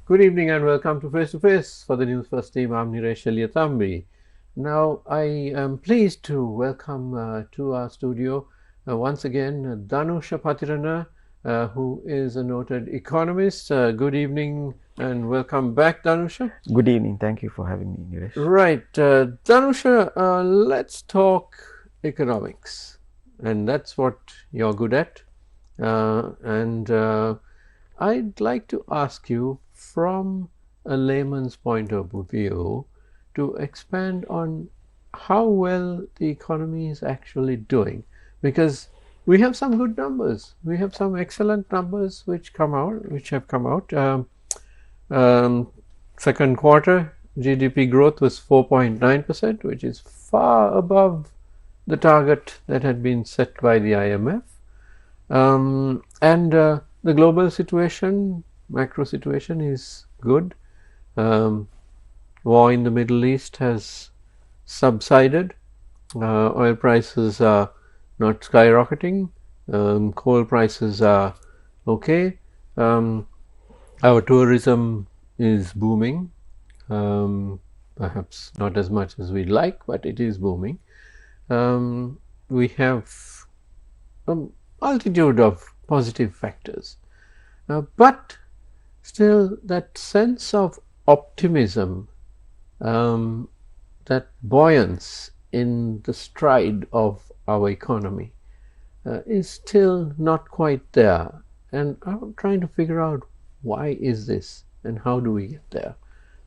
Good evening and welcome to Face to Face for the Newsfirst team. I'm Niresh Eliathambi. Now, I am pleased to welcome to our studio once again Dhanusha Pathirana, who is a noted economist. Good evening and welcome back, Dhanusha. Good evening. Thank you for having me, Niresh. Right, Dhanusha, let's talk economics, and that's what you're good at. And I'd like to ask you, from a layman's point of view, to expand on how well the economy is actually doing, because we have some good numbers. We have some excellent numbers which have come out. Second quarter GDP growth was 4.9%, which is far above the target that had been set by the IMF. And the global situation, macro situation, is good. War in the Middle East has subsided. Oil prices are not skyrocketing. Coal prices are okay. Our tourism is booming. Perhaps not as much as we'd like, but it is booming. We have a multitude of positive factors. But still, that sense of optimism, that buoyance in the stride of our economy is still not quite there. And I'm trying to figure out why is this and how do we get there.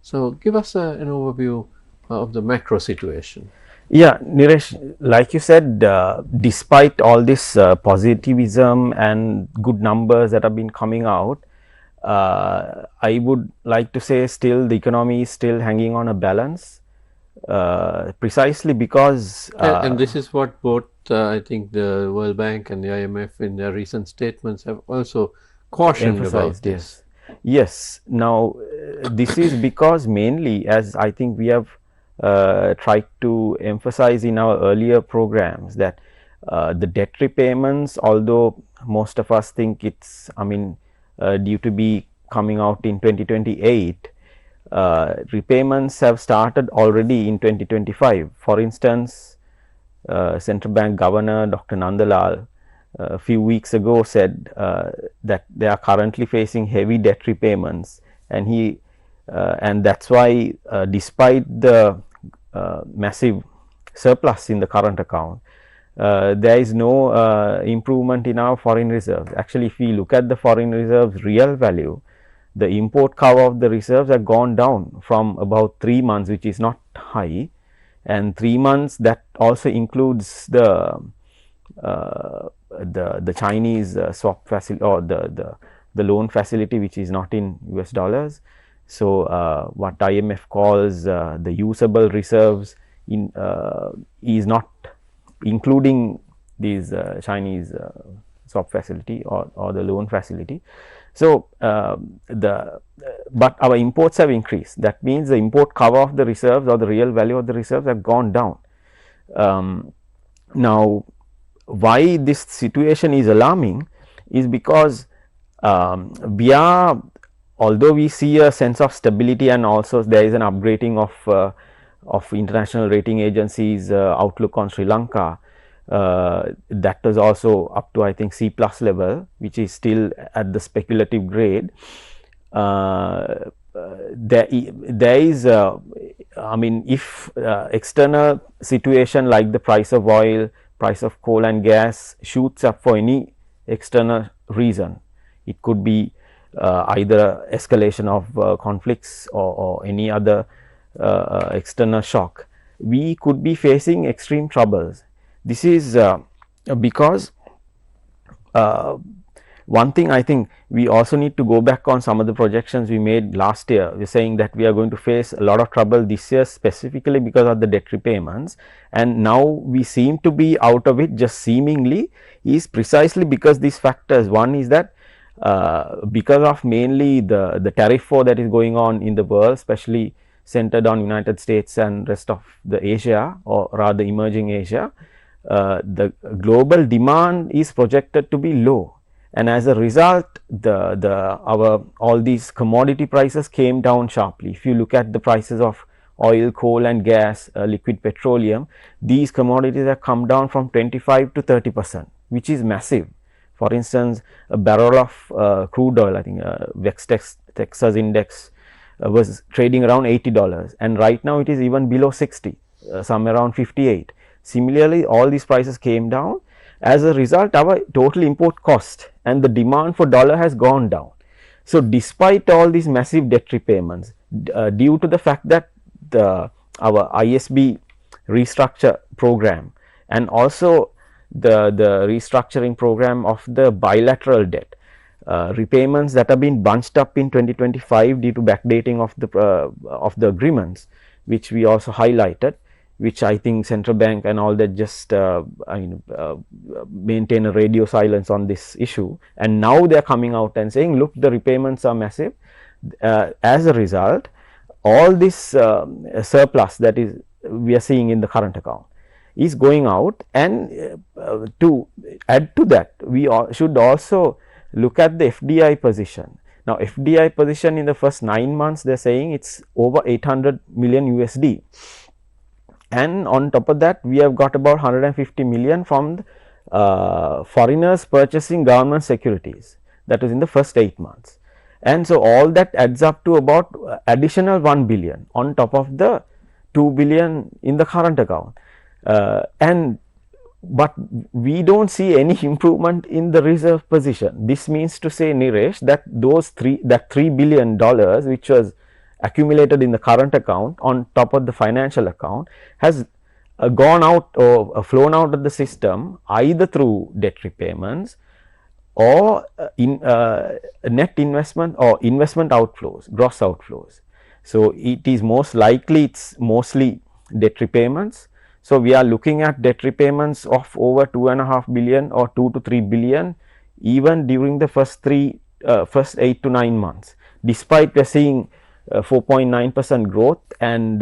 So give us an overview of the macro situation. Yeah, Niresh, like you said, despite all this positivism and good numbers that have been coming out, I would like to say still the economy is still hanging on a balance, precisely because and this is what both I think the World Bank and the IMF in their recent statements have also cautioned about this. Yes. Now, this is because mainly, as I think we have tried to emphasize in our earlier programs, that the debt repayments, although most of us think it's, due to be coming out in 2028, repayments have started already in 2025. For instance, Central Bank Governor Dr. Nandalal a few weeks ago said that they are currently facing heavy debt repayments, and that's why despite the massive surplus in the current account, there is no improvement in our foreign reserves. Actually, if we look at the foreign reserves real value, the import cover of the reserves have gone down from about 3 months, which is not high, and 3 months that also includes the Chinese swap facility, or the loan facility, which is not in US dollars. So what IMF calls the usable reserves is not including these Chinese swap facility or the loan facility. So but our imports have increased. That means the import cover of the reserves, or the real value of the reserves, have gone down. Now, why this situation is alarming is because although we see a sense of stability, and also there is an upgrading of international rating agencies outlook on Sri Lanka, that was also up to, I think, C+ level, which is still at the speculative grade. There is if external situation like the price of oil, price of coal and gas shoots up for any external reason, it could be either escalation of conflicts or any other external shock, we could be facing extreme troubles. This is because one thing, I think we also need to go back on some of the projections we made last year. We are saying that we are going to face a lot of trouble this year, specifically because of the debt repayments, and now we seem to be out of it, just seemingly, is precisely because these factors. One is that because of mainly the tariff war that is going on in the world, especially centered on United States and rest of the Asia, or rather emerging Asia, the global demand is projected to be low. and as a result our all these commodity prices came down sharply. If you look at the prices of oil, coal and gas, liquid petroleum, these commodities have come down from 25 to 30%, which is massive. For instance, a barrel of crude oil, I think West Texas index was trading around $80, and right now it is even below 60, somewhere around 58. Similarly, all these prices came down. As a result, our total import cost and the demand for dollar has gone down. So, despite all these massive debt repayments, due to the fact that our ISB restructure program and also the restructuring program of the bilateral debt, repayments that have been bunched up in 2025 due to backdating of the agreements, which we also highlighted, which I think central bank and all that just maintain a radio silence on this issue, and now they are coming out and saying, look, the repayments are massive. As a result, all this surplus that is we are seeing in the current account is going out, and to add to that, we should also look at the FDI position. Now, FDI position in the first 9 months, they are saying it's over 800 million USD. And on top of that, we have got about 150 million from foreigners purchasing government securities. That was in the first 8 months. And so, all that adds up to about additional 1 billion on top of the 2 billion in the current account. But we do not see any improvement in the reserve position. This means to say, Niresh, that $3 billion which was accumulated in the current account on top of the financial account has gone out or flown out of the system either through debt repayments or net investment or investment outflows, gross outflows. So, it is most likely it's mostly debt repayments. So, we are looking at debt repayments of over 2.5 billion or 2 to 3 billion even during the first 8 to 9 months, despite we are seeing 4.9% growth, and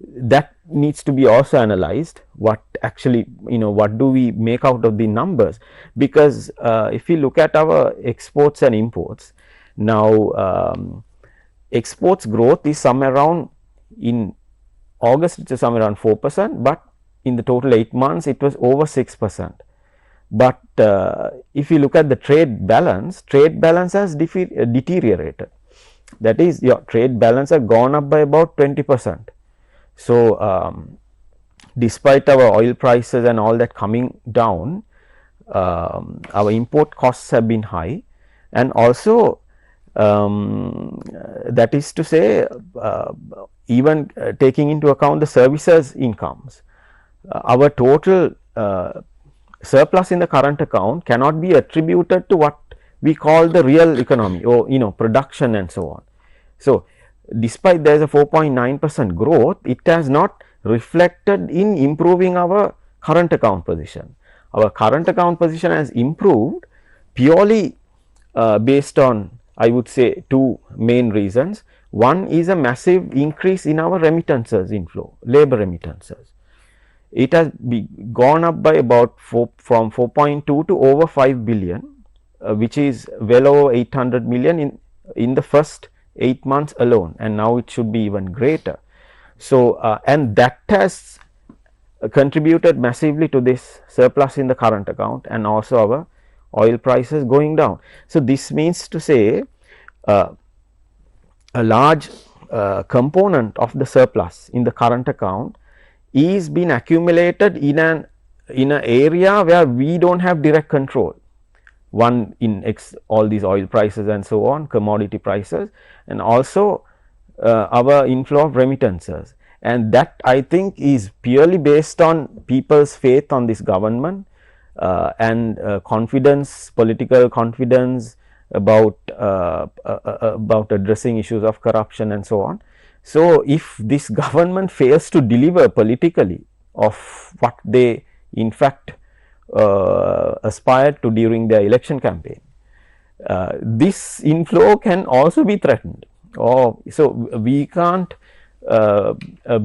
that needs to be also analyzed. What actually, what do we make out of the numbers? Because if we look at our exports and imports, now exports growth is somewhere around, in August it is somewhere around 4%, but in the total 8 months it was over 6%. But if you look at the trade balance has deteriorated. That is, your trade balance has gone up by about 20%. So, despite our oil prices and all that coming down, our import costs have been high, and also that is to say, even taking into account the services incomes, our total surplus in the current account cannot be attributed to what we call the real economy or production and so on. So, despite there is a 4.9% growth, it has not reflected in improving our current account position. Our current account position has improved purely based on, I would say, two main reasons. One is a massive increase in our remittances inflow, labor remittances. It has gone up by about from 4.2 to over 5 billion, which is well over 800 million in the first 8 months alone, and now it should be even greater. So, and that has contributed massively to this surplus in the current account, and also our oil prices going down. So, this means to say a large component of the surplus in the current account is being accumulated in an area where we do not have direct control. One in all these oil prices and so on, commodity prices, and also our inflow of remittances, and that I think is purely based on people's faith on this government and confidence, political confidence about addressing issues of corruption and so on. So, if this government fails to deliver politically of what they in fact aspired to during their election campaign, this inflow can also be threatened. So, we can't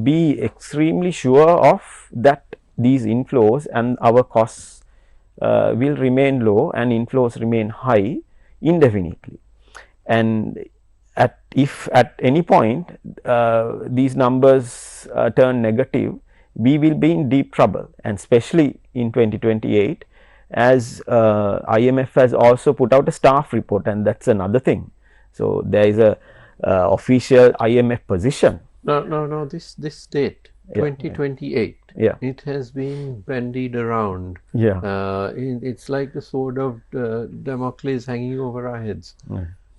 be extremely sure of that these inflows and our costs will remain low and inflows remain high indefinitely. And if at any point these numbers turn negative, we will be in deep trouble, and especially in 2028, as IMF has also put out a staff report, and that's another thing. So there is a official IMF position. No. This date, 2028. Yeah. It has been bandied around. Yeah. It's like the sword of Damocles hanging over our heads.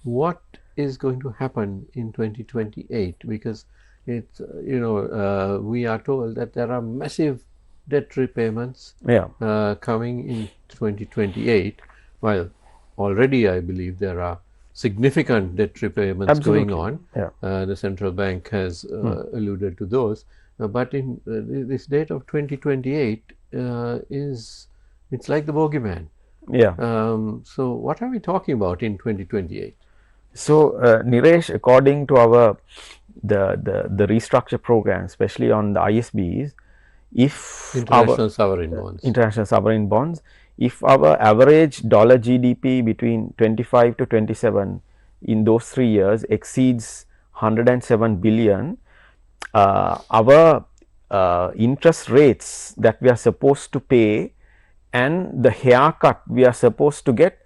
What is going to happen in 2028? Because it's we are told that there are massive debt repayments coming in 2028. While already I believe there are significant debt repayments going on. The central bank has alluded to those. But in this date of 2028 it's like the bogeyman. So what are we talking about in 2028? So Niresh, according to our the restructure program, especially on the ISBs, if international sovereign bonds, if our average dollar GDP between 25 to 27 in those 3 years exceeds 107 billion, our interest rates that we are supposed to pay and the haircut we are supposed to get,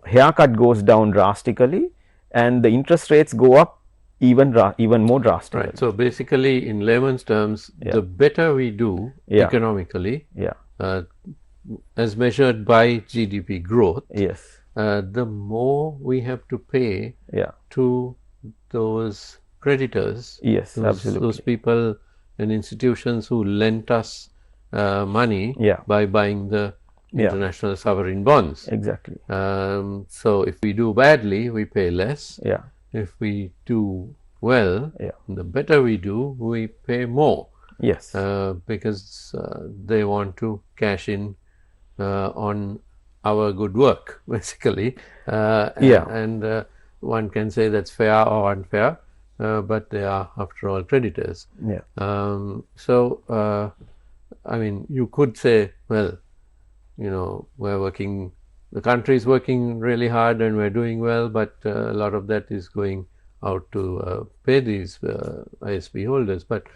haircut goes down drastically, and the interest rates go up even more drastically. Right. So basically, in layman's terms, the better we do economically, as measured by GDP growth, the more we have to pay to those creditors, those people and institutions who lent us money by buying the international sovereign bonds. Exactly. So if we do badly, we pay less. If we do well, the better we do, we pay more. Because they want to cash in on our good work, basically. And one can say that's fair or unfair, but they are, after all, creditors. So, I mean, you could say, well, the country is working really hard and we're doing well, but a lot of that is going out to pay these ISB holders. But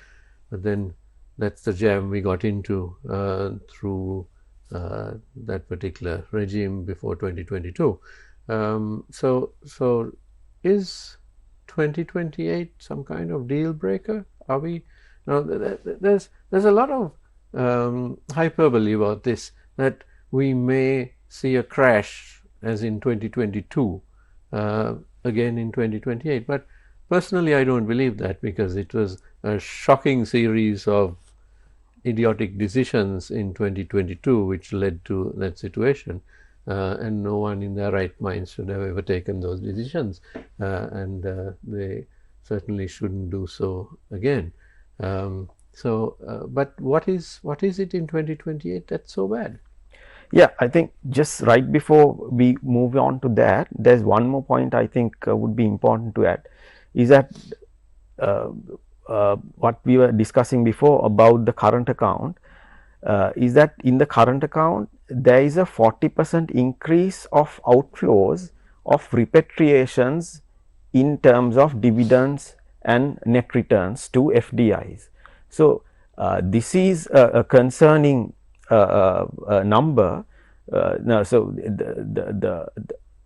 then that's the jam we got into through that particular regime before 2022. So is 2028 some kind of deal breaker? Are we now? There's a lot of hyperbole about this, that we may see a crash as in 2022 again in 2028. But personally, I don't believe that, because it was a shocking series of idiotic decisions in 2022 which led to that situation, and no one in their right mind should have ever taken those decisions, and they certainly shouldn't do so again. But what is it in 2028 that's so bad? I think just right before we move on to that, there's one more point I think would be important to add, is that what we were discussing before about the current account, is that in the current account there is a 40% increase of outflows of repatriations in terms of dividends and net returns to FDIs. So this is a concerning number. Now, so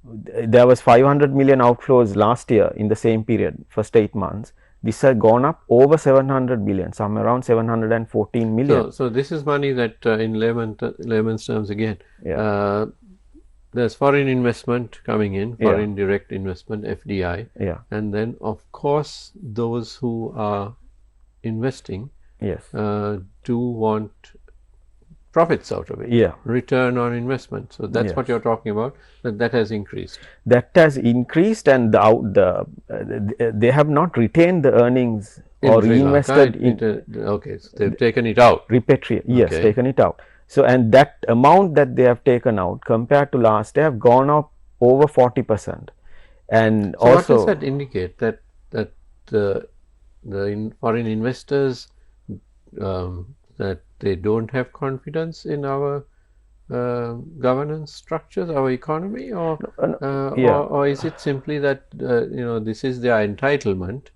there was 500 million outflows last year in the same period, first 8 months. This has gone up over 700 billion, somewhere around 714 million. So this is money that in layman's terms again, there's foreign investment coming in, foreign direct investment, FDI, and then of course those who are investing do want profits out of it, return on investment. So that's what you're talking about, that has increased. That has increased, and they have not retained the earnings or reinvested into. Okay, so they've taken it out. Repatriate, taken it out. So, and that amount that they have taken out compared to last year have gone up over 40%. And so also, what does that indicate? That the foreign investors, that they don't have confidence in our governance structures, our economy, Yeah, or is it simply that this is their entitlement,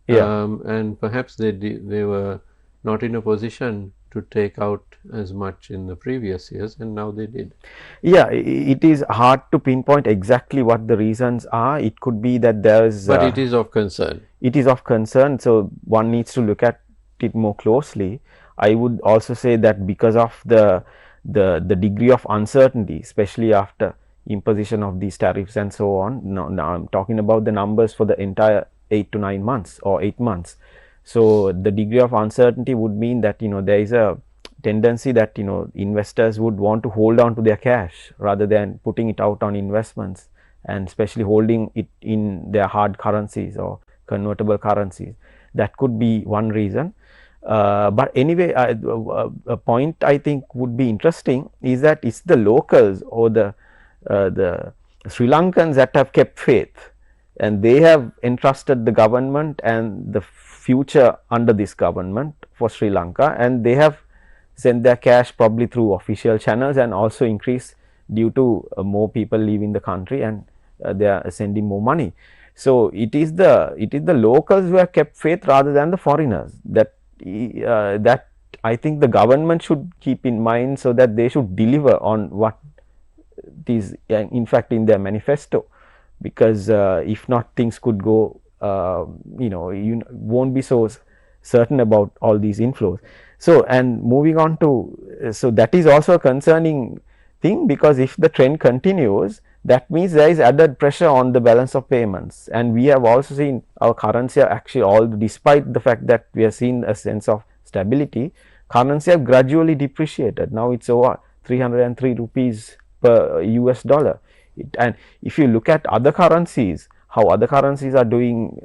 yeah. and perhaps they were not in a position to take out as much in the previous years, and now they did. Yeah, it is hard to pinpoint exactly what the reasons are. It could be that there's But it is of concern. it is of concern, so one needs to look at it more closely. I would also say that because of the degree of uncertainty, especially after imposition of these tariffs and so on. Now I'm talking about the numbers for the entire 8 to 9 months or 8 months. So the degree of uncertainty would mean that there is a tendency that investors would want to hold on to their cash rather than putting it out on investments, and especially holding it in their hard currencies or convertible currencies. That could be one reason. But anyway, a point I think would be interesting is that it's the locals or the Sri Lankans that have kept faith, and they have entrusted the government and the future under this government for Sri Lanka, and they have sent their cash probably through official channels and also increase due to more people leaving the country, and they are sending more money. So it is the locals who have kept faith rather than the foreigners. That I think the government should keep in mind, so that they should deliver on what is in fact in their manifesto, because if not, things could go you won't be so certain about all these inflows. So, and moving on to, so that is also a concerning thing, because if the trend continues, that means there is added pressure on the balance of payments, and we have also seen our currency actually, despite the fact that we have seen a sense of stability, currency have gradually depreciated. Now it's over 303 rupees per US dollar. And if you look at other currencies, how other currencies are doing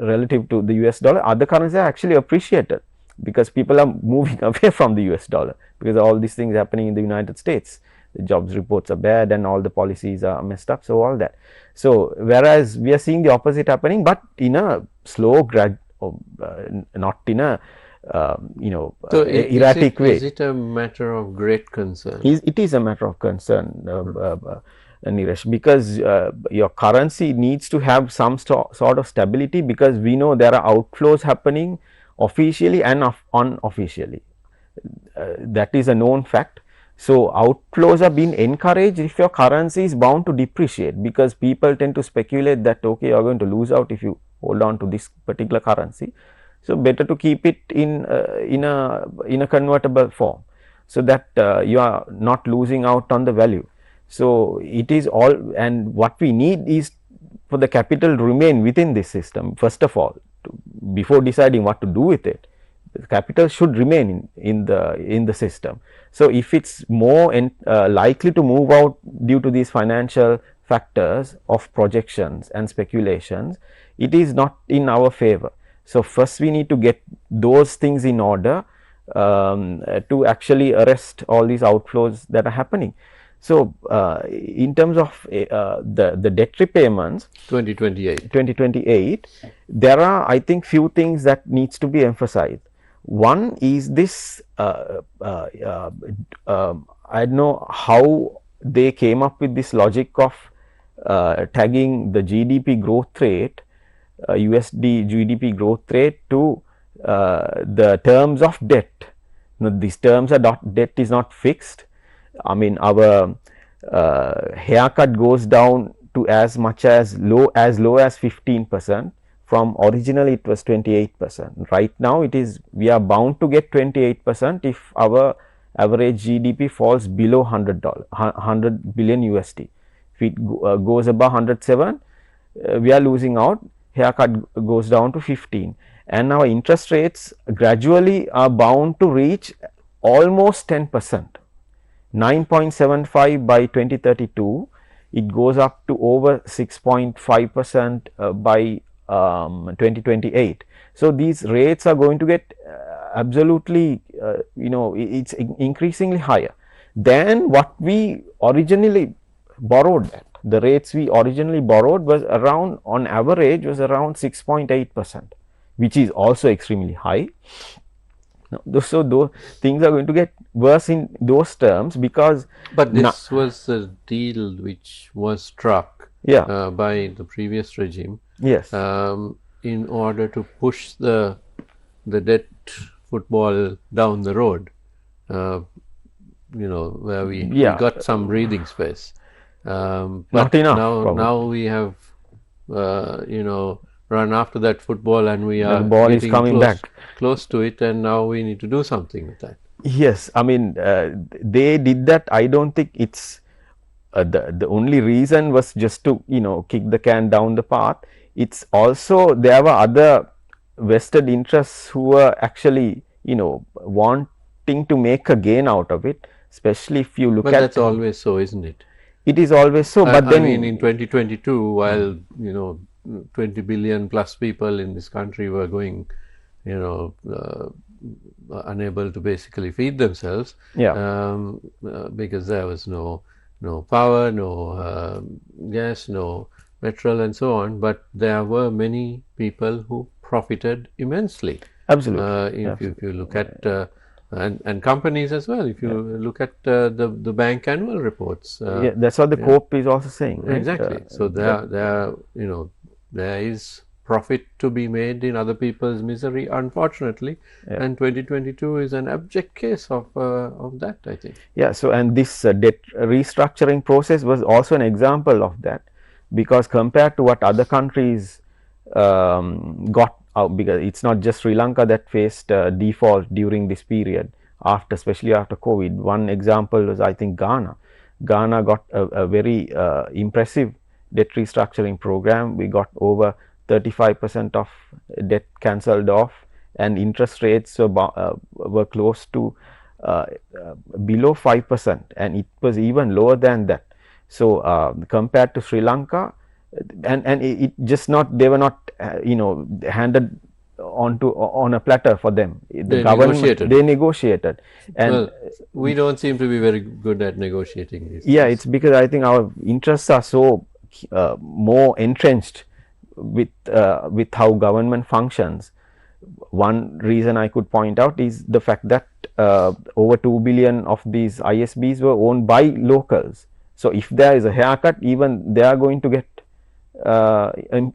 relative to the US dollar, other currencies are actually appreciated, because people are moving away from the US dollar, because all these things happening in the United States. The jobs reports are bad and all the policies are messed up, so all that. So whereas we are seeing the opposite happening, but in a slow not in a So erratic way. Is it a matter of great concern? It is a matter of concern, Niresh, because your currency needs to have some sort of stability, because we know there are outflows happening officially and unofficially. That is a known fact. So outflows are being encouraged if your currency is bound to depreciate, because people tend to speculate that okay, you are going to lose out if you hold on to this particular currency. So better to keep it in a convertible form, so that you are not losing out on the value. So it is all, and what we need is for the capital to remain within this system. First of all, before deciding what to do with it, the capital should remain in the system. So if it's more likely to move out due to these financial factors of projections and speculations, it is not in our favor. So first we need to get those things in order to actually arrest all these outflows that are happening. So in terms of the debt repayments 2028, there are, I think, few things that needs to be emphasized. One is this, I don't know how they came up with this logic of tagging the GDP growth rate, USD GDP growth rate, to the terms of debt. Now, these terms are not, debt is not fixed. I mean, our haircut goes down to as much as low as 15%. From originally it was 28%. Right now it is, we are bound to get 28% if our average GDP falls below $100 billion USD. If it goes above 107, we are losing out. Haircut goes down to 15, and our interest rates gradually are bound to reach almost 10%, 9.75 by 2032. It goes up to over 6.5% by 2028. So these rates are going to get absolutely it's increasingly higher than what we originally borrowed at. The rates we originally borrowed was around, on average, was around 6.8%, which is also extremely high. So those things are going to get worse in those terms, because But this was a deal which was struck yeah, by the previous regime yes, in order to push the debt football down the road. Uh, where we yeah, got some breathing space. not But enough now probably. we have run after that football, and we And the are ball is getting coming back. close to it, and now we need to do something with that. Yes, I mean, they did that. I don't think it's the only reason was just to kick the can down the path. It's also there were other vested interests who were actually wanting to make a gain out of it. Especially if you look But at, that's always so, isn't it? it is always so. But I mean, in then 2022, while 20 billion plus people in this country were going, unable to basically feed themselves, yeah, because there was no power, no gas, no petrol, and so on. But there were many people who profited immensely. absolutely, If you look at and companies as well. If you look at the bank annual reports, yeah, that's what the COP is also saying, right? exactly. So there is profit to be made in other people's misery, unfortunately, and 2022 is an abject case of that, I think. Yeah. So, and this debt restructuring process was also an example of that, because compared to what other countries got out, because it's not just Sri Lanka that faced default during this period, especially after COVID. One example was, I think, Ghana. Ghana got a very impressive debt restructuring program. We got over 35% of debt cancelled off, and interest rates were close to below 5%, and it was even lower than that. So compared to Sri Lanka, and it just not, they were not handed on a platter for them. The government negotiated, and well, we don't seem to be very good at negotiating these yeah, things. it's because I think our interests are so more entrenched with how government functions. One reason I could point out is the fact that over 2 billion of these ISBs were owned by locals. So if there is a haircut, even they are going to get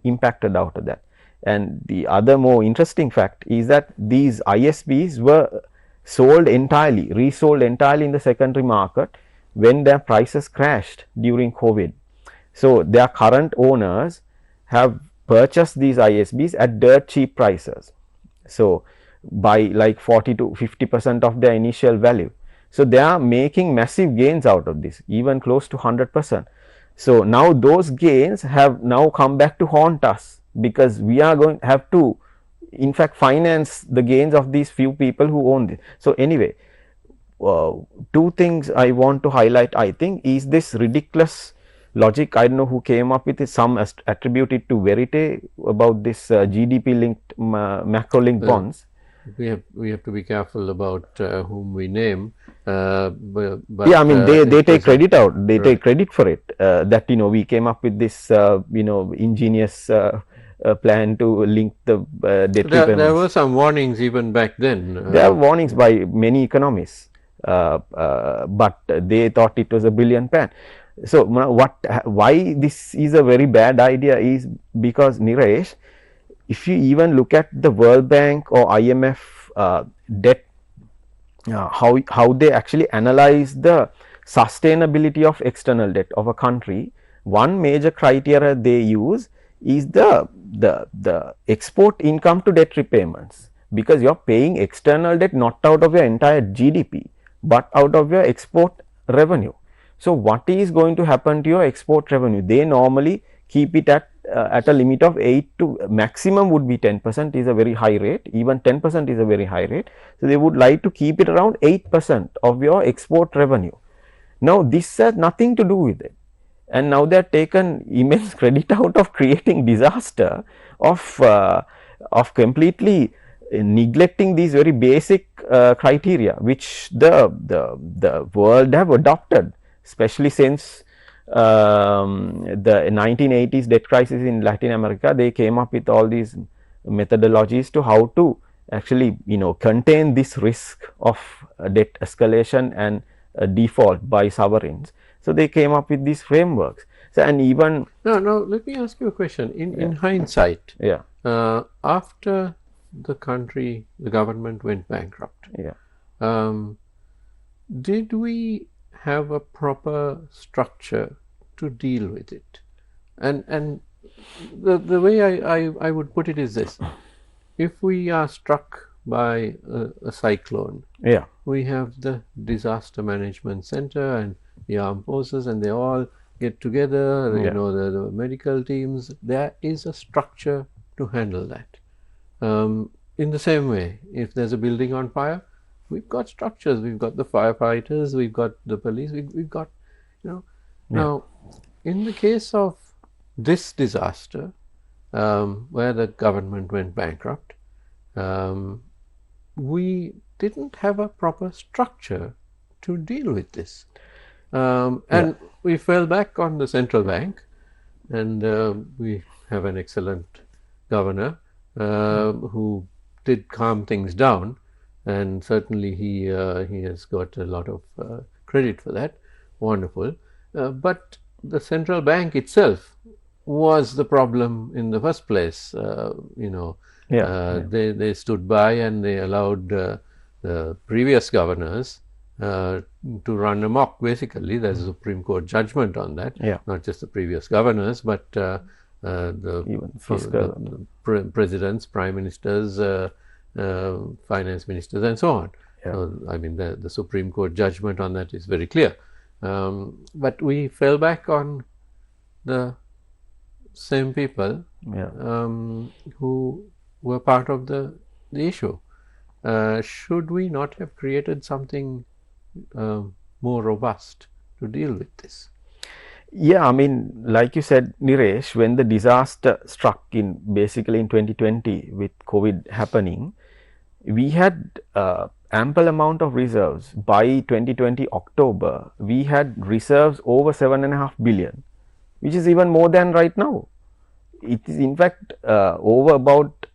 impacted out of that. And the other more interesting fact is that these ISBs were sold entirely, resold entirely in the secondary market when their prices crashed during COVID. So their current owners have purchased these ISBs at dirt cheap prices. So by like 40 to 50% of their initial value. So they are making massive gains out of this, even close to 100%. So now those gains have now come back to haunt us, because we are going to have to in fact finance the gains of these few people who own this. So anyway, two things I want to highlight, I think, is this ridiculous logic. I don't know who came up with it. Some attribute it to Verite about this GDP linked macro linked bonds. We have to be careful about whom we name. But yeah, I mean they take credit out. They take credit for it. That we came up with this ingenious plan to link the debt repayments. There were some warnings even back then. There are warnings by many economists, but they thought it was a brilliant plan. So why this is a very bad idea is because, Niresh, if you even look at the World Bank or IMF debt, how they actually analyze the sustainability of external debt of a country, one major criteria they use is the export income to debt repayments, because you are paying external debt not out of your entire GDP but out of your export revenue. So what is going to happen to your export revenue? They normally keep it at a limit of 8 to maximum would be 10% is a very high rate, even 10% is a very high rate. So they would like to keep it around 8% of your export revenue. Now this has nothing to do with it, and now they are taken immense credit out of creating disaster of completely neglecting these very basic criteria which the world have adopted, especially since the 1980s debt crisis in Latin America. They came up with all these methodologies to how to actually contain this risk of debt escalation and default by sovereigns. So they came up with these frameworks. So, and even no, let me ask you a question. In hindsight, yeah, after the government went bankrupt, did we have a proper structure to deal with it? And the way I would put it is this: if we are struck by a cyclone, we have the disaster management center and the armed forces, and they all get together. The medical teams. There is a structure to handle that. In the same way, if there's a building on fire, we've got structures. We've got the firefighters. We've got the police. We've got, Now, in the case of this disaster, where the government went bankrupt, we didn't have a proper structure to deal with this. And we fell back on the central bank, and we have an excellent governor who did calm things down, and certainly he has got a lot of credit for that. Wonderful. But the central bank itself was the problem in the first place. They stood by and they allowed the previous governors to run amok. Basically, there's a Supreme Court judgment on that. Not just the previous governors, but the presidents, prime ministers, finance ministers, and so on. So, I mean, the Supreme Court judgment on that is very clear. But we fell back on the same people who were part of the issue. Should we not have created something more robust to deal with this? Yeah, I mean, like you said, Niresh, when the disaster struck basically in 2020 with COVID happening, we had ample amount of reserves. By 2020 October, we had reserves over 7.5 billion, which is even more than right now. It is in fact over about,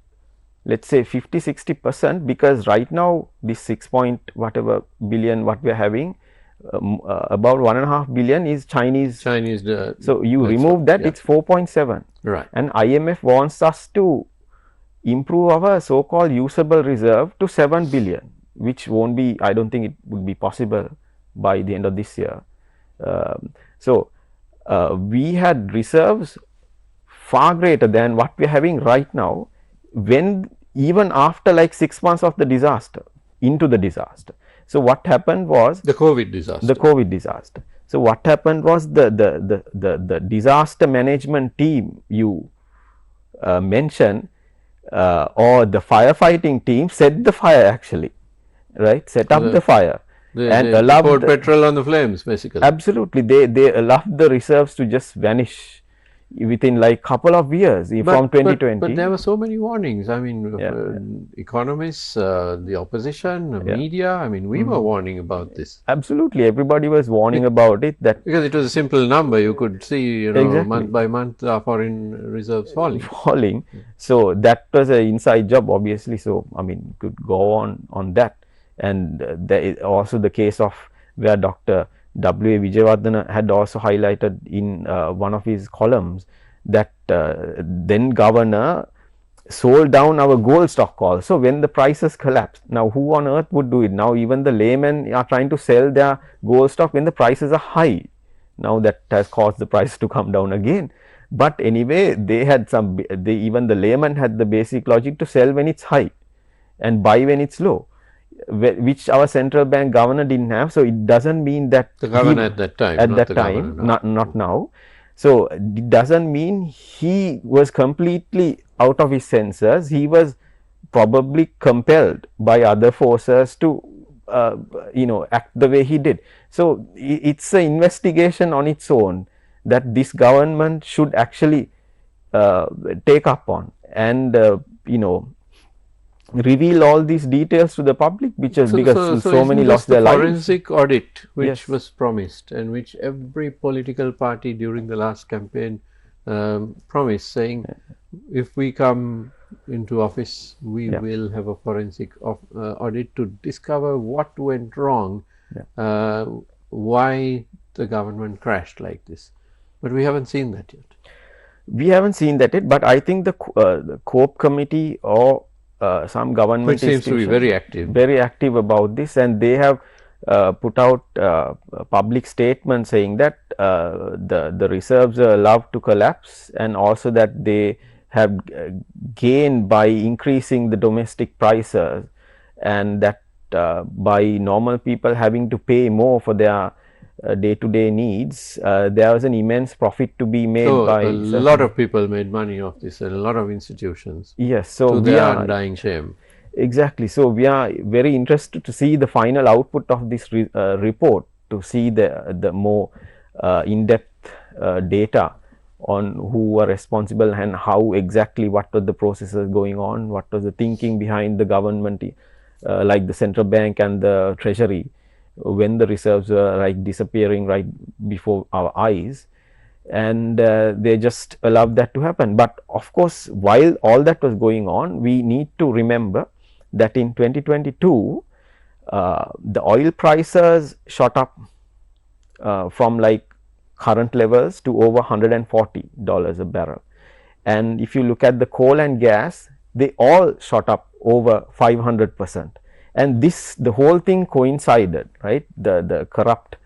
let's say, 50-60%, because right now this 6 point whatever billion what we are having, about 1.5 billion is Chinese. So you remove that, it's 4.7. Right. And IMF wants us to improve our so-called usable reserve to 7 billion, which won't be, I don't think it would be possible by the end of this year. We had reserves far greater than what we are having right now, when even after like 6 months of the disaster, into the disaster. So what happened was the COVID disaster. So what happened was the disaster management team you mentioned, or the firefighting team, set the fire actually, right? Set up the fire and allowed poured petrol on the flames, basically. Absolutely, they allowed the reserves to just vanish within like couple of years from 2020. But there were so many warnings. I mean, economists, the opposition, the media. I mean, we were warning about this. Absolutely, everybody was warning about it. That because it was a simple number, you could see, month by month, our foreign reserves falling. So that was an inside job, obviously. So I mean, could go on that, and there is also the case of where Dr. W.A. Vijayawardena had also highlighted in one of his columns that then governor sold down our gold stock also when the prices collapsed. Now, who on earth would do it? Now, even the laymen are trying to sell their gold stock when the prices are high. Now, that has caused the price to come down again. But anyway, they had even the layman had the basic logic to sell when it's high and buy when it's low, which our central bank governor didn't have. So it doesn't mean that the governor at that time, not now. So it doesn't mean he was completely out of his senses. He was probably compelled by other forces to act the way he did. So it's an investigation on its own that this government should actually take up on and reveal all these details to the public, because so many lost their lives. Forensic audit which was promised, and which every political party during the last campaign promised, saying if we come into office, we will have a forensic audit to discover what went wrong, why the government crashed like this. But we haven't seen that yet. We haven't seen that yet, but I think the COPE committee or some government which seems to be very active about this, and they have put out public statement saying that the reserves are allowed to collapse, and also that they have gained by increasing the domestic prices, and that by normal people having to pay more for their day-to-day needs, there was an immense profit to be made. So a lot of people made money off this, and a lot of institutions. Yes, so to their undying shame. Exactly. So we are very interested to see the final output of this report, to see the more in-depth data on who were responsible and how exactly, what were the processes going on, what was the thinking behind the government, like the central bank and the treasury, when the reserves were like disappearing right before our eyes, and they just allowed that to happen. But of course, while all that was going on, we need to remember that in 2022 the oil prices shot up from like current levels to over $140 a barrel, and if you look at the coal and gas, they all shot up over 500%. And the whole thing coincided, right? The corrupt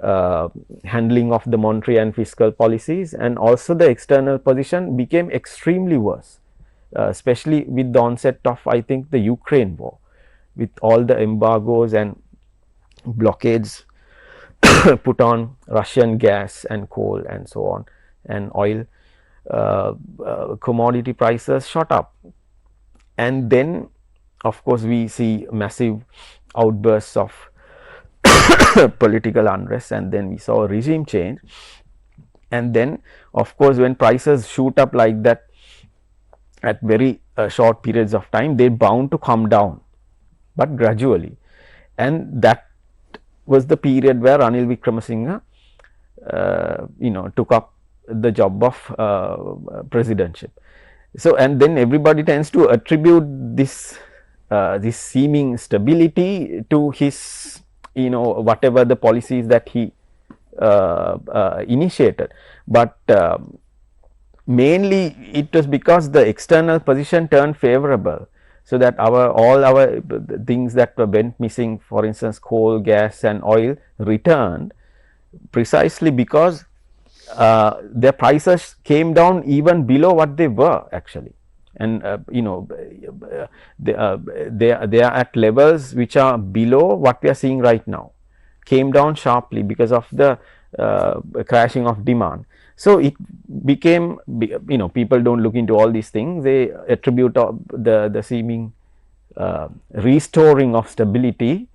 handling of the monetary and fiscal policies, and also the external position became extremely worse, especially with the onset of, I think, the Ukraine war, with all the embargoes and blockades put on Russian gas and coal and so on, and oil. Commodity prices shot up, and then of course we see massive outbursts of political unrest, and then we saw a regime change, and then of course when prices shoot up like that at very short periods of time, they bound to come down, but gradually. And that was the period where Ranil Wickremesinghe took up the job of presidentship. So, and then everybody tends to attribute this seeming stability to his, whatever the policies that he initiated, but mainly it was because the external position turned favorable, so that all our things that went missing, for instance coal, gas and oil, returned, precisely because their prices came down even below what they were actually, and they are at levels which are below what we are seeing right now, came down sharply because of the crashing of demand. So it became, people don't look into all these things, they attribute the seeming restoring of stability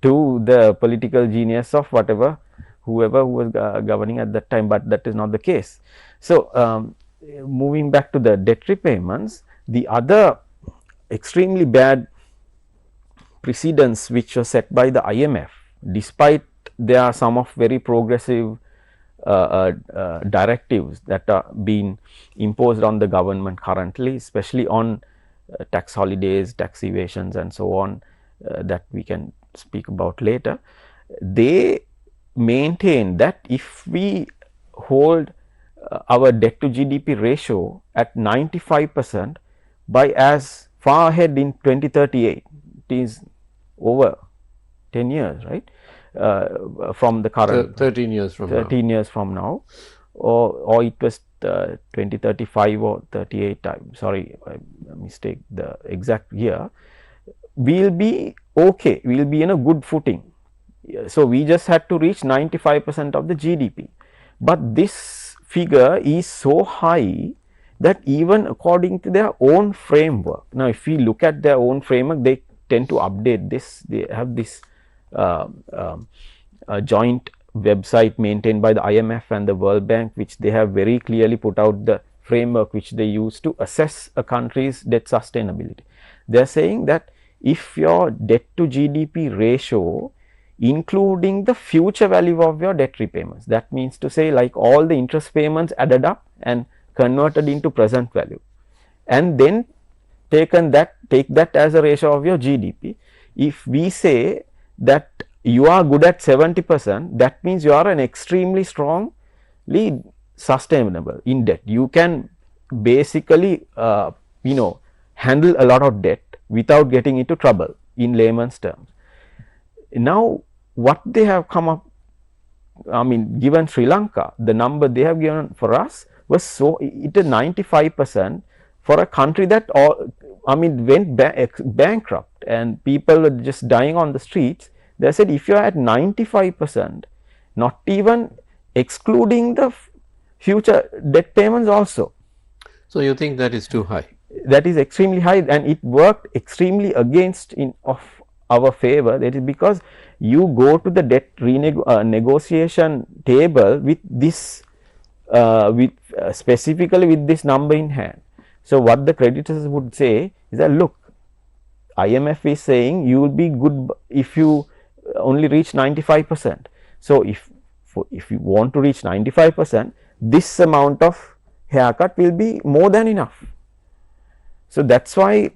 to the political genius of whoever who was governing at that time, but that is not the case. So moving back to the debt repayments, the other extremely bad precedents which were set by the IMF, despite there are some of very progressive directives that are being imposed on the government currently, especially on tax holidays, tax evasions and so on, that we can speak about later. They maintain that if we hold our debt to GDP ratio at 95% by as far ahead in 2038, it is over 10 years, right? From the current 13 years from now, or it was 2035 or 38. I'm sorry, I mistake the exact year. We'll be okay, we'll be in a good footing. So we just had to reach 95% of the GDP, but this figure is so high that even according to their own framework, now if we look at their own framework, they tend to update this. They have this joint website maintained by the IMF and the World Bank, which they have very clearly put out the framework which they use to assess a country's debt sustainability. They are saying that if your debt to GDP ratio, including the future value of your debt repayments, that means to say like all the interest payments added up and converted into present value, and then take that as a ratio of your GDP. If we say that you are good at 70%, that means you are an extremely strongly sustainable in debt. You can basically handle a lot of debt without getting into trouble in layman's terms. Now what they have come up, I mean, given Sri Lanka, the number they have given for us was it is 95% for a country that went bankrupt and people were just dying on the streets. They said if you are at 95%, not even excluding the future debt payments also. So you think that is too high? That is extremely high, and it worked extremely against of our favor. That is because you go to the debt negotiation table with this specifically with this number in hand. So what the creditors would say is that, look, IMF is saying you will be good if you only reach 95%. So if you want to reach 95%, this amount of haircut will be more than enough. So that's why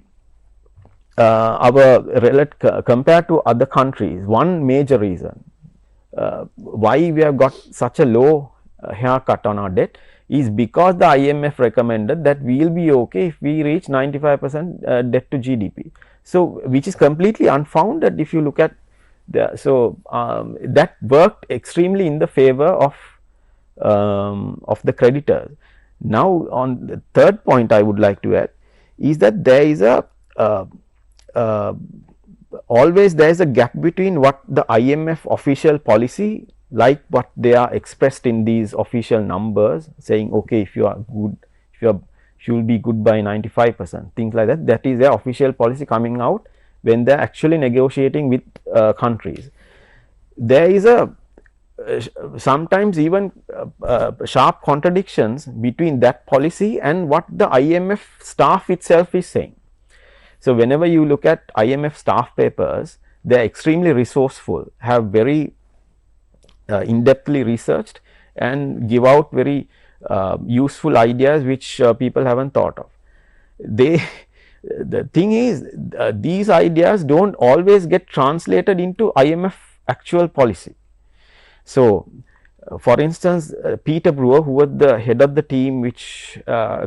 compared to other countries, one major reason why we have got such a low haircut on our debt is because the IMF recommended that we will be okay if we reach 95% debt to GDP. So which is completely unfounded if you look at that worked extremely in the favor of the creditors. Now on the third point I would like to add is that there is always there is a gap between what the IMF official policy, like what they are expressed in these official numbers, saying okay, if you are good, if you will be good by 95%, things like that. That is their official policy coming out when they are actually negotiating with countries. There is sometimes even sharp contradictions between that policy and what the IMF staff itself is saying. So whenever you look at IMF staff papers, they are extremely resourceful, have very in-depthly researched and give out very useful ideas which people haven't thought of. The thing is, these ideas don't always get translated into IMF actual policy. So for instance, Peter Brewer, who was the head of the team which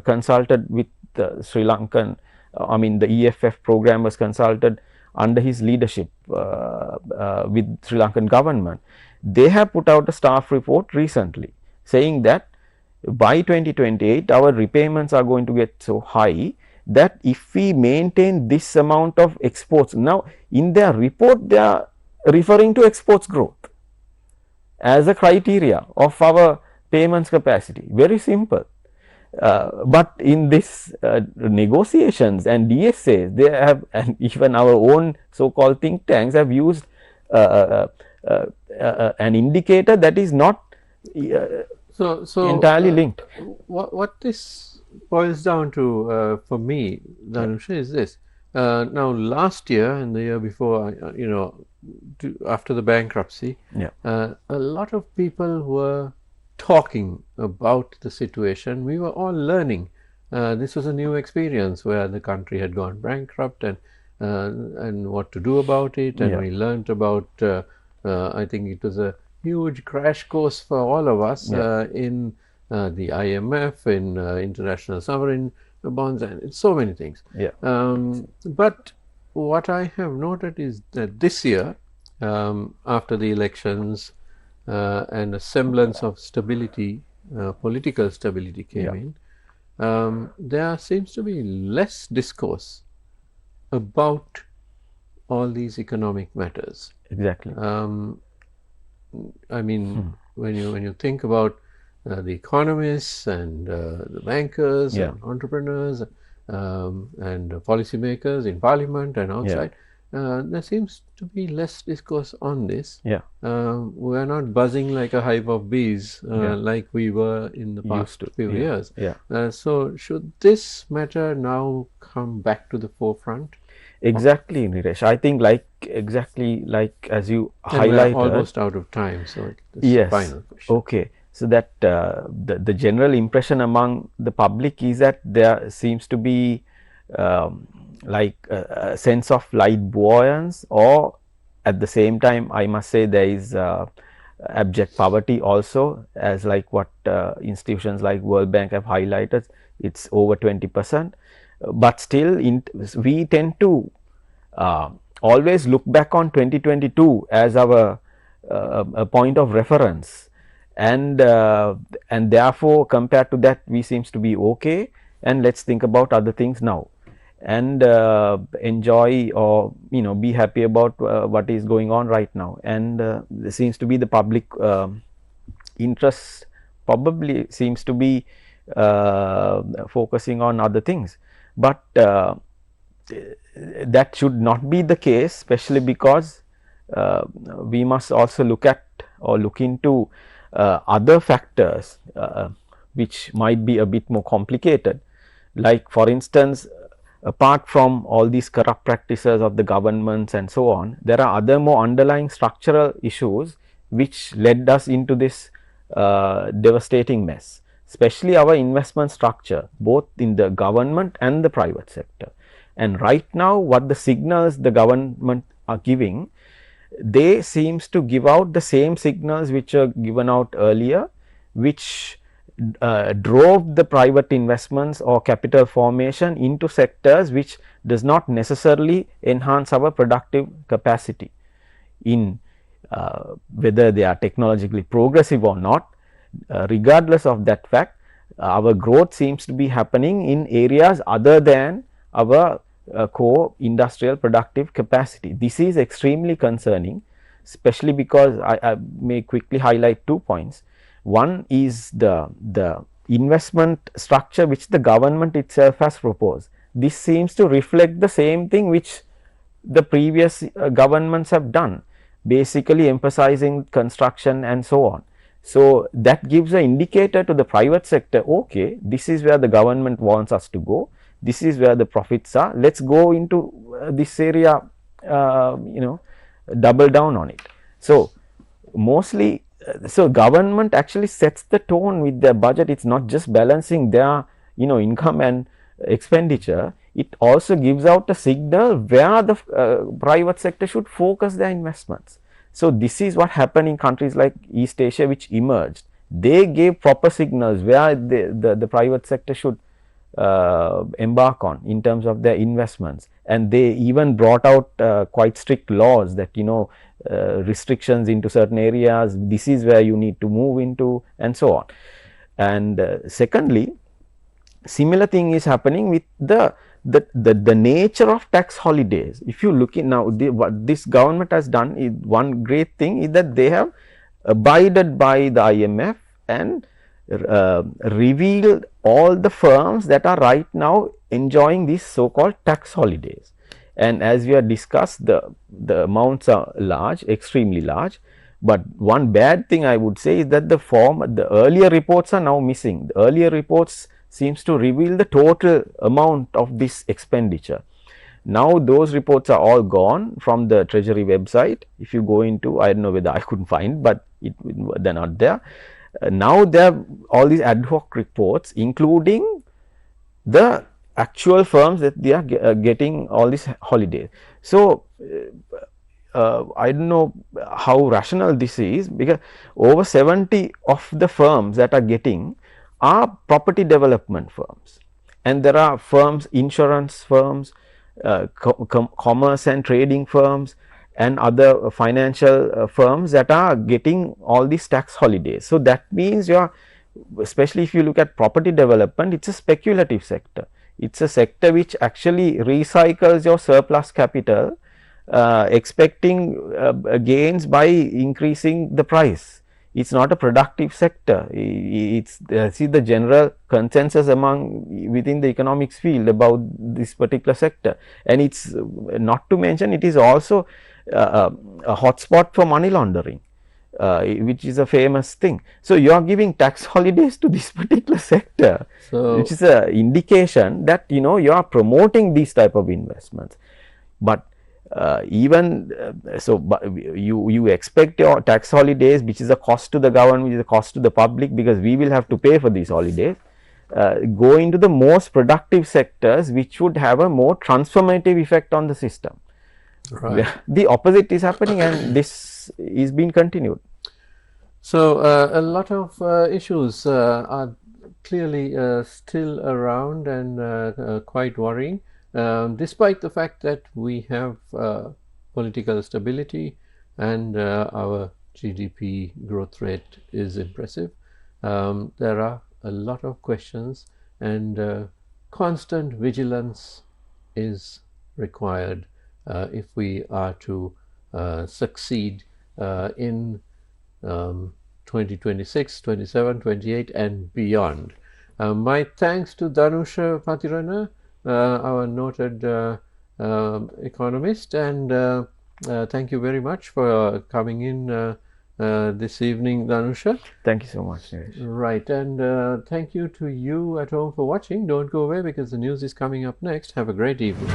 consulted with the Sri Lankan, the EFF program was consulted under his leadership with Sri Lankan government. They have put out a staff report recently saying that by 2028 our repayments are going to get so high that if we maintain this amount of exports, now in their report they are referring to exports growth as a criteria of our payments capacity. Very simple. But in this negotiations and DSAs, they have, and even our own so-called think tanks have used an indicator that is not entirely linked. What this boils down to for me, Dhanusha, is this. Now last year and the year before, after the bankruptcy, a lot of people were talking about the situation. We were all learning. This was a new experience where the country had gone bankrupt and what to do about it. And we learned about, I think it was a huge crash course for all of us in the IMF, in international sovereign bonds, and so many things. But what I have noted is that this year, after the elections, and a semblance of stability, political stability came in, there seems to be less discourse about all these economic matters. Exactly. When you think about the economists and the bankers and entrepreneurs and policymakers in parliament and outside, there seems to be less discourse on this. We are not buzzing like a hive of bees like we were in the past few years. So should this matter now come back to the forefront? Exactly, Niresh. I think exactly like as you highlighted. We're almost out of time, so this is the final question. Okay. So that the general impression among the public is that there seems to be like a sense of light buoyance, or at the same time I must say there is abject poverty also, as like what institutions like World Bank have highlighted, it's over 20%, but still we tend to uh, always look back on 2022 as our a point of reference, and therefore compared to that we seems to be okay, and let's think about other things now, and enjoy, or be happy about what is going on right now, and this seems to be the public interest probably seems to be focusing on other things, but that should not be the case, especially because we must also look at or look into other factors which might be a bit more complicated, like for instance, apart from all these corrupt practices of the governments and so on, there are other more underlying structural issues which led us into this devastating mess, especially our investment structure both in the government and the private sector. And right now what the signals the government are giving, they seems to give out the same signals which are given out earlier, which drove the private investments or capital formation into sectors which does not necessarily enhance our productive capacity in whether they are technologically progressive or not. Regardless of that fact, our growth seems to be happening in areas other than our core industrial productive capacity. This is extremely concerning, especially because I may quickly highlight 2 points. One is the investment structure which the government itself has proposed. This seems to reflect the same thing which the previous governments have done, basically emphasizing construction and so on. So that gives an indicator to the private sector, okay, this is where the government wants us to go, this is where the profits are, let's go into this area, double down on it. So mostly, so government actually sets the tone with their budget. It's not just balancing their income and expenditure, it also gives out a signal where the private sector should focus their investments. So this is what happened in countries like East Asia which emerged. They gave proper signals where the private sector should embark on in terms of their investments, and they even brought out quite strict laws that restrictions into certain areas, this is where you need to move into and so on. And secondly, similar thing is happening with the nature of tax holidays. If you look in now, what this government has done is one great thing is that they have abided by the IMF and revealed all the firms that are right now enjoying these so called tax holidays. And as we have discussed, the amounts are large, extremely large. But one bad thing I would say is that the earlier reports are now missing. The earlier reports seems to reveal the total amount of this expenditure. Now those reports are all gone from the Treasury website. If you go into, I don't know whether I couldn't find, but they're not there. Now there are all these ad hoc reports, including the actual firms that they are getting all these holidays. So I don't know how rational this is, because over 70 of the firms that are getting are property development firms, and there are firms, insurance firms, commerce and trading firms, and other financial firms that are getting all these tax holidays. So that means especially if you look at property development, it's a speculative sector. It's a sector which actually recycles your surplus capital, expecting gains by increasing the price. It's not a productive sector. It's see the general consensus within the economics field about this particular sector, and it's not to mention it is also a hotspot for money laundering, which is a famous thing. So you are giving tax holidays to this particular sector, which is an indication that you are promoting these type of investments. But but you expect your tax holidays, which is a cost to the government, which is a cost to the public, because we will have to pay for these holidays. go into the most productive sectors, which would have a more transformative effect on the system. Right. The opposite is happening, and this is being continued. So a lot of issues are clearly still around and quite worrying, despite the fact that we have political stability and our GDP growth rate is impressive. There are a lot of questions, and constant vigilance is required if we are to succeed in 2026, 27, 28 and beyond. My thanks to Dhanusha Pathirana, our noted economist, and thank you very much for coming in this evening, Dhanusha. Thank you so much. Right, and thank you to you at home for watching. Don't go away because the news is coming up next. Have a great evening.